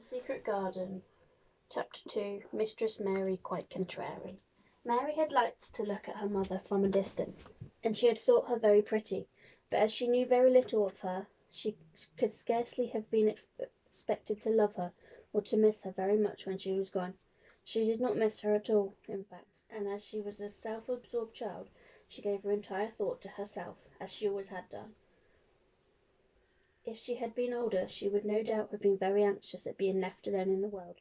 The Secret Garden, Chapter 2. Mistress Mary Quite Contrary. Mary had liked to look at her mother from a distance, and she had thought her very pretty, but as she knew very little of her, she could scarcely have been expected to love her or to miss her very much when she was gone. She did not miss her at all, in fact, and as she was a self-absorbed child, she gave her entire thought to herself, as she always had done. If she had been older, she would no doubt have been very anxious at being left alone in the world.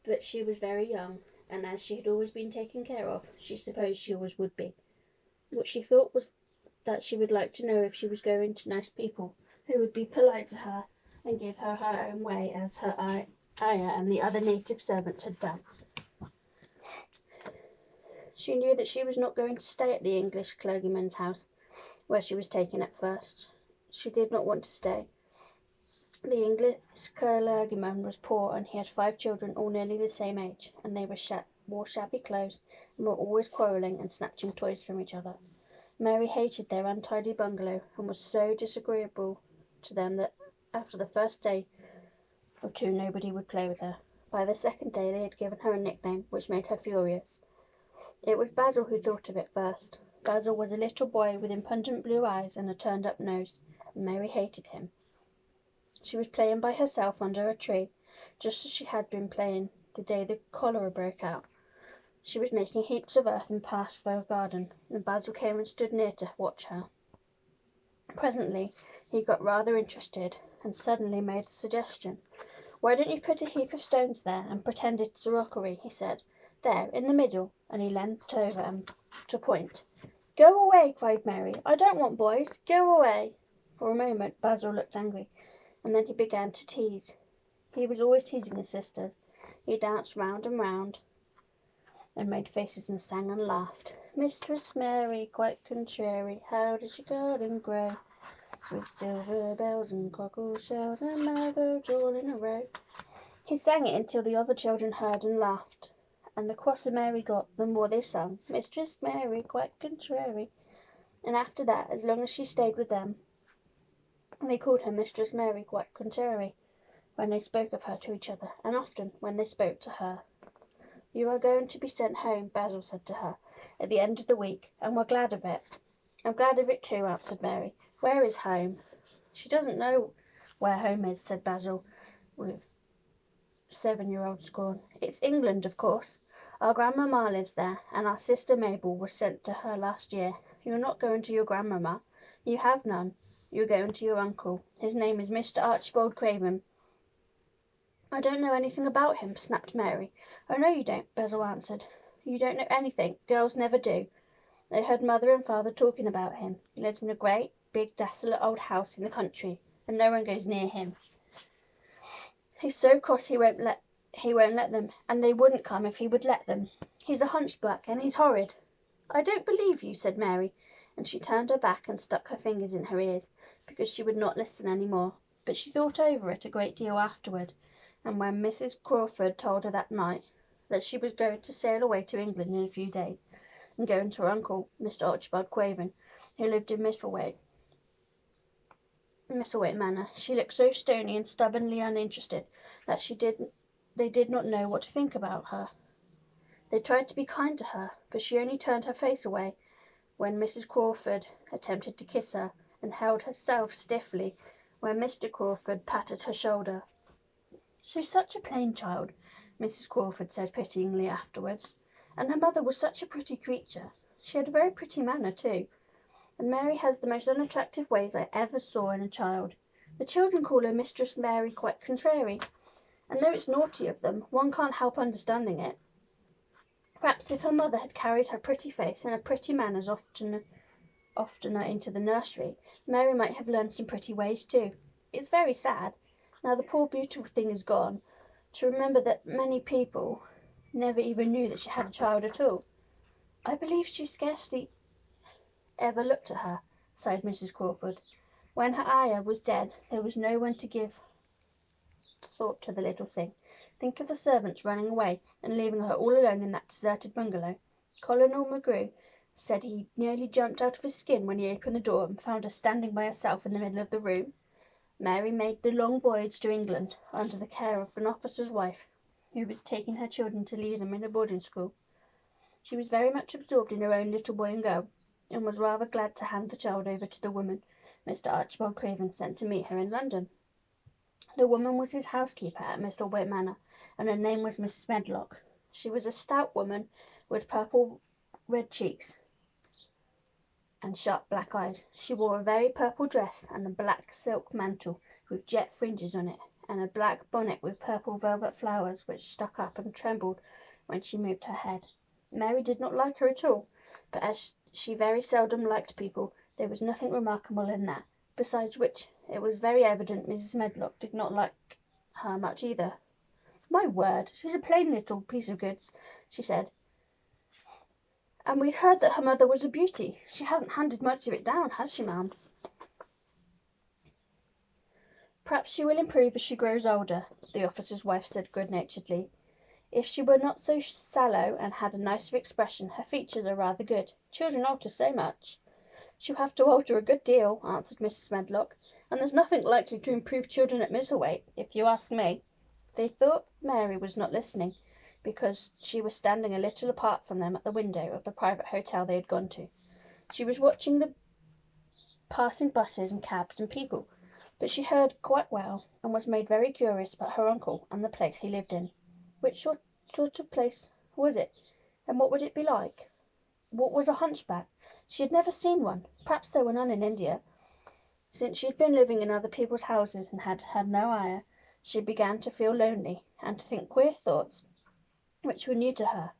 But she was very young, and as she had always been taken care of, she supposed she always would be. What she thought was that she would like to know if she was going to nice people, who would be polite to her and give her her own way as her ayah and the other native servants had done. She knew that she was not going to stay at the English clergyman's house, where she was taken at first. She did not want to stay. The English clergyman was poor, and he had 5 children, all nearly the same age, and they wore shabby clothes and were always quarrelling and snatching toys from each other. Mary hated their untidy bungalow, and was so disagreeable to them that after the first day or two nobody would play with her. By the second day they had given her a nickname which made her furious. It was Basil who thought of it first. Basil was a little boy with impudent blue eyes and a turned-up nose, and Mary hated him. She was playing by herself under a tree, just as she had been playing the day the cholera broke out. She was making heaps of earth and paths for her garden, and Basil came and stood near to watch her. Presently he got rather interested, and suddenly made a suggestion. "Why don't you put a heap of stones there, and pretend it's a rockery?" he said. "There, in the middle," and he leant over to point. "Go away!" cried Mary. "I don't want boys. Go away!" For a moment Basil looked angry, and then he began to tease. He was always teasing his sisters. He danced round and round, and made faces and sang and laughed. "Mistress Mary, quite contrary, how does your garden grow? With silver bells and cockle shells and marigolds all in a row." He sang it until the other children heard and laughed, and the crosser Mary got, the more they sung, "Mistress Mary, quite contrary." And after that, as long as she stayed with them, they called her Mistress Mary Quite Contrary when they spoke of her to each other, and often when they spoke to her. "You are going to be sent home," Basil said to her, "at the end of the week, and we're glad of it." "I'm glad of it too," answered Mary. "Where is home?" "She doesn't know where home is," said Basil, with 7-year-old scorn. "It's England, of course. Our grandmamma lives there, and our sister Mabel was sent to her last year. You're not going to your grandmamma. You have none. You're going to your uncle. His name is Mr. Archibald Craven." "I don't know anything about him," snapped Mary. "Oh, no, you don't," Basil answered. "You don't know anything. Girls never do. I heard Mother and Father talking about him. He lives in a great, big, desolate old house in the country, and no one goes near him. He's so cross he won't let them, and they wouldn't come if he would let them. He's a hunchback, and he's horrid." "I don't believe you," said Mary, and she turned her back and stuck her fingers in her ears, because she would not listen any more. But she thought over it a great deal afterward, and when Mrs. Crawford told her that night that she was going to sail away to England in a few days, and go to her uncle, Mr. Archibald Craven, who lived in Misselthwaite Manor, she looked so stony and stubbornly uninterested that they did not know what to think about her. They tried to be kind to her, but she only turned her face away when Mrs. Crawford attempted to kiss her, and held herself stiffly when Mr. Crawford patted her shoulder. "She's such a plain child," Mrs. Crawford said pityingly afterwards, "and her mother was such a pretty creature. She had a very pretty manner, too. And Mary has the most unattractive ways I ever saw in a child. The children call her Mistress Mary Quite Contrary, and though it's naughty of them, one can't help understanding it. Perhaps if her mother had carried her pretty face and her pretty manners oftener into the nursery, Mary might have learned some pretty ways too. It's very sad, now the poor beautiful thing is gone, to remember that many people never even knew that she had a child at all. I believe she scarcely ever looked at her," sighed Mrs. Crawford. "When her ayah was dead there was no one to give thought to the little thing. Think of the servants running away and leaving her all alone in that deserted bungalow. Colonel McGrew said he nearly jumped out of his skin when he opened the door and found her standing by herself in the middle of the room." Mary made the long voyage to England under the care of an officer's wife who was taking her children to leave them in a boarding school. She was very much absorbed in her own little boy and girl, and was rather glad to hand the child over to the woman Mr. Archibald Craven sent to meet her in London. The woman was his housekeeper at Misselthwaite Manor, and her name was Mrs. Medlock. She was a stout woman with purple-red cheeks and sharp black eyes. She wore a very purple dress and a black silk mantle with jet fringes on it, and a black bonnet with purple velvet flowers which stuck up and trembled when she moved her head. Mary did not like her at all, but as she very seldom liked people, there was nothing remarkable in that. Besides which, it was very evident Mrs. Medlock did not like her much either. "My word, she's a plain little piece of goods," she said. "And we'd heard that her mother was a beauty. She hasn't handed much of it down, has she, ma'am?" "Perhaps she will improve as she grows older," the officer's wife said good-naturedly. "If she were not so sallow and had a nicer expression, her features are rather good. Children alter so much." "She'll have to alter a good deal," answered Mrs. Medlock, "and there's nothing likely to improve children at Misselthwaite, if you ask me." They thought Mary was not listening, because she was standing a little apart from them at the window of the private hotel they had gone to. She was watching the passing buses and cabs and people, but she heard quite well, and was made very curious about her uncle and the place he lived in. Which sort of place was it, and what would it be like? What was a hunchback? She had never seen one. Perhaps there were none in India. Since she had been living in other people's houses and had had no ayah, she began to feel lonely, and to think queer thoughts which were new to her.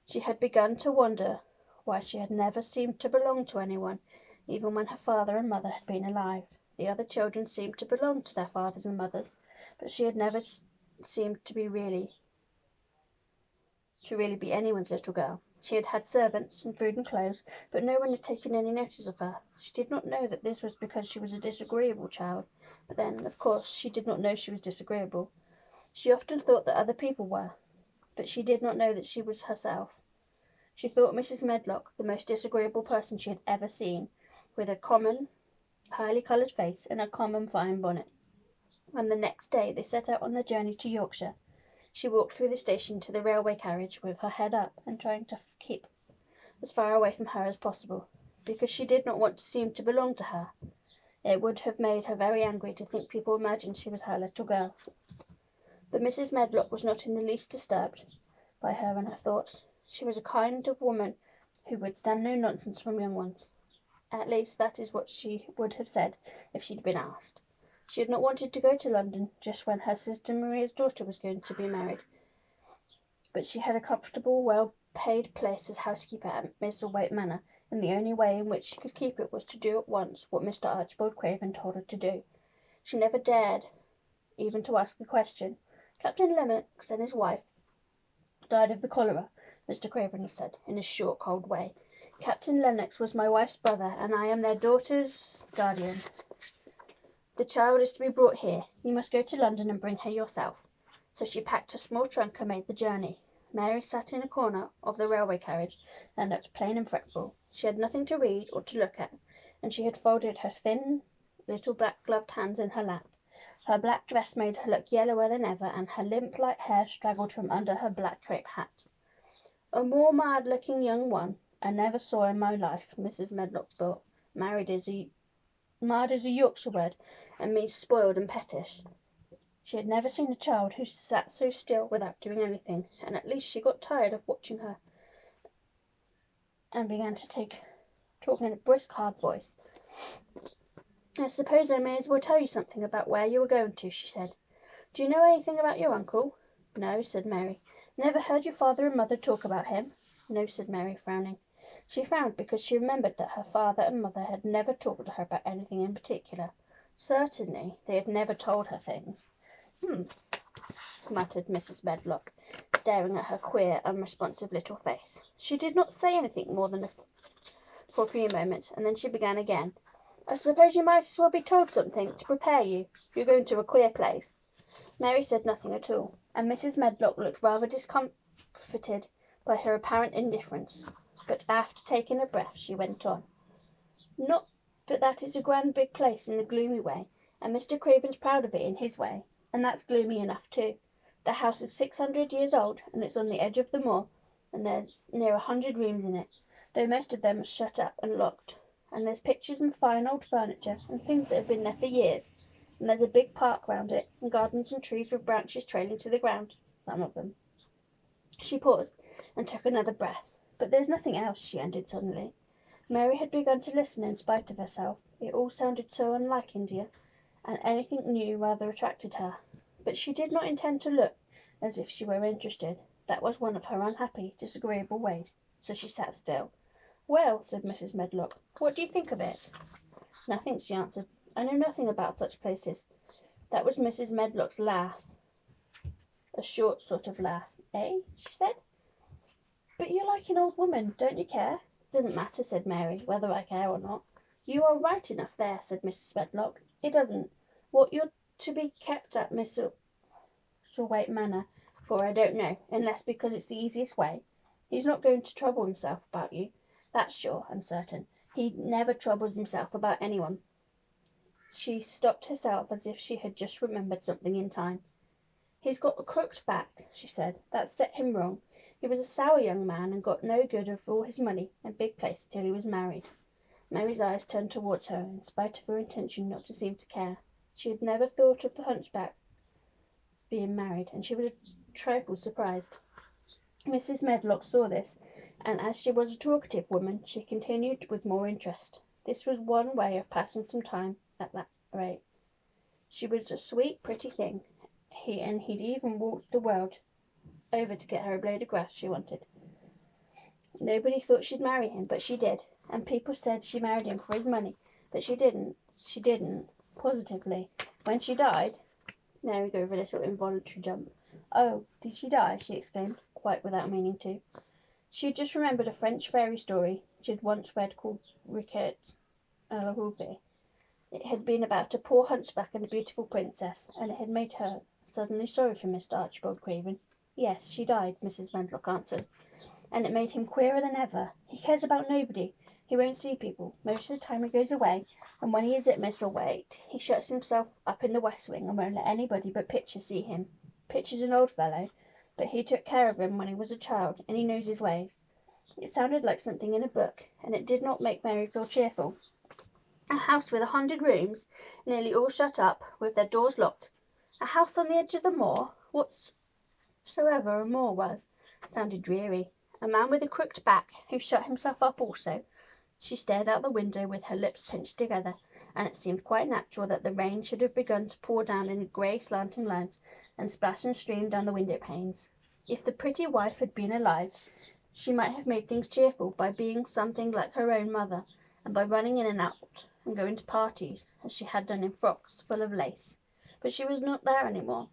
She had begun to wonder why she had never seemed to belong to anyone, even when her father and mother had been alive. The other children seemed to belong to their fathers and mothers, but she had never seemed to really be anyone's little girl. She had had servants and food and clothes, but no one had taken any notice of her. She did not know that this was because she was a disagreeable child, but then, of course, she did not know she was disagreeable. She often thought that other people were, but she did not know that she was herself. She thought Mrs. Medlock the most disagreeable person she had ever seen, with a common, highly coloured face and a common fine bonnet. When the next day they set out on their journey to Yorkshire, she walked through the station to the railway carriage with her head up and trying to keep as far away from her as possible, because she did not want to seem to belong to her. It would have made her very angry to think people imagined she was her little girl. But Mrs. Medlock was not in the least disturbed by her and her thoughts. She was a kind of woman who would stand no nonsense from young ones. At least that is what she would have said if she'd been asked. She had not wanted to go to London just when her sister Maria's daughter was going to be married, but she had a comfortable, well-paid place as housekeeper at Misselthwaite Manor, and the only way in which she could keep it was to do at once what Mr. Archibald Craven told her to do. She never dared even to ask a question. "Captain Lennox and his wife died of the cholera," Mr. Craven said, in his short, cold way. "Captain Lennox was my wife's brother, and I am their daughter's guardian. The child is to be brought here. You must go to London and bring her yourself." So she packed her small trunk and made the journey. Mary sat in a corner of the railway carriage and looked plain and fretful. She had nothing to read or to look at, and she had folded her thin little black-gloved hands in her lap. Her black dress made her look yellower than ever, and her limp light hair straggled from under her black crape hat. "A more mad-looking young one I never saw in my life," Mrs. Medlock thought. Mad is a Yorkshire word, and means spoiled and pettish. She had never seen a child who sat so still without doing anything, and at least she got tired of watching her, and began to talk in a brisk, hard voice. "I suppose I may as well tell you something about where you are going to," she said. "Do you know anything about your uncle?" "No," said Mary. "Never heard your father and mother talk about him?" "No," said Mary, frowning. She frowned because she remembered that her father and mother had never talked to her about anything in particular. Certainly they had never told her things. Muttered Mrs. Medlock, staring at her queer, unresponsive little face. She did not say anything more than for a few moments, and then she began again. "I suppose you might as well be told something to prepare you. You're going to a queer place." Mary said nothing at all, and Mrs. Medlock looked rather discomfited by her apparent indifference, but after taking a breath she went on. "Not but that it's a grand big place in a gloomy way, and Mr. Craven's proud of it in his way, and that's gloomy enough too. The house is 600 years old, and it's on the edge of the moor, and there's near 100 rooms in it, though most of them are shut up and locked, and there's pictures and fine old furniture, and things that have been there for years, and there's a big park round it, and gardens and trees with branches trailing to the ground, some of them. She paused, and took another breath. But there's nothing else, she ended suddenly. Mary had begun to listen in spite of herself. It all sounded so unlike India, and anything new rather attracted her. But she did not intend to look as if she were interested. That was one of her unhappy, disagreeable ways, so she sat still. "Well," said Mrs. Medlock, "what do you think of it?" "Nothing," she answered. "I know nothing about such places." That was Mrs. Medlock's laugh, a short sort of laugh. "Eh?" she said. "But you're like an old woman. Don't you care?" "It doesn't matter," said Mary, "whether I care or not." "You are right enough there," said Mrs. Medlock. "It doesn't. What you're to be kept at Misselthwaite Manor for I don't know, unless because it's the easiest way. He's not going to trouble himself about you, that's sure and certain. He never troubles himself about anyone." She stopped herself as if she had just remembered something in time. "He's got a crooked back," she said. "That's set him wrong. He was a sour young man, and got no good of all his money and big place till he was married." Mary's eyes turned towards her, in spite of her intention not to seem to care. She had never thought of the hunchback being married, and she was a trifle surprised. Mrs. Medlock saw this, and as she was a talkative woman, she continued with more interest. This was one way of passing some time at that rate. She was a sweet, pretty thing, and he'd even walked the world over to get her a blade of grass she wanted. Nobody thought she'd marry him, but she did, and people said she married him for his money, but she didn't. She didn't, positively. When she died—" Mary gave a little involuntary jump. "Oh, did she die?" she exclaimed, quite without meaning to. She had just remembered a French fairy story she had once read called Riquet à la Houppée. It had been about a poor hunchback and a beautiful princess, and it had made her suddenly sorry for Mr. Archibald Craven. "Yes, she died," Mrs. Medlock answered, "and it made him queerer than ever. He cares about nobody. He won't see people. Most of the time he goes away, and when he is at Misselthwaite he shuts himself up in the west wing and won't let anybody but Pitcher see him. Pitcher's an old fellow, but he took care of him when he was a child, and he knows his ways." It sounded like something in a book, and it did not make Mary feel cheerful. A house with 100 rooms, nearly all shut up, with their doors locked. A house on the edge of the moor, whatsoever a moor was, sounded dreary. A man with a crooked back, who shut himself up also. She stared out the window with her lips pinched together, and it seemed quite natural that the rain should have begun to pour down in grey slanting lines, and splash and stream down the window panes. If the pretty wife had been alive, she might have made things cheerful by being something like her own mother, and by running in and out and going to parties, as she had done in frocks full of lace. But she was not there any more.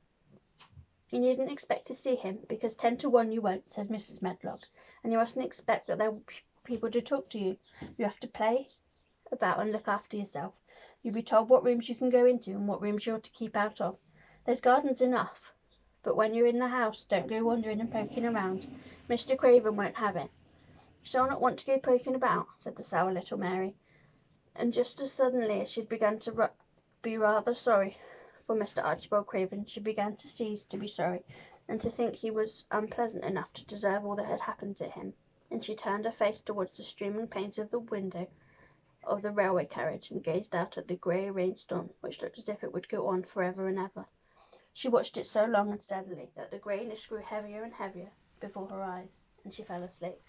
"You needn't expect to see him, because 10 to 1 you won't," said Mrs. Medlock, "and you mustn't expect that there will be people to talk to you. You have to play about and look after yourself. You'll be told what rooms you can go into and what rooms you're to keep out of. There's gardens enough, but when you're in the house don't go wandering and poking around. Mr. Craven won't have it." "Shall not want to go poking about," said the sour little Mary, and just as suddenly as she had begun to be rather sorry for Mr. Archibald Craven, she began to cease to be sorry, and to think he was unpleasant enough to deserve all that had happened to him, and she turned her face towards the streaming panes of the window of the railway carriage, and gazed out at the grey rainstorm, which looked as if it would go on for ever and ever. She watched it so long and steadily that the greyness grew heavier and heavier before her eyes, and she fell asleep.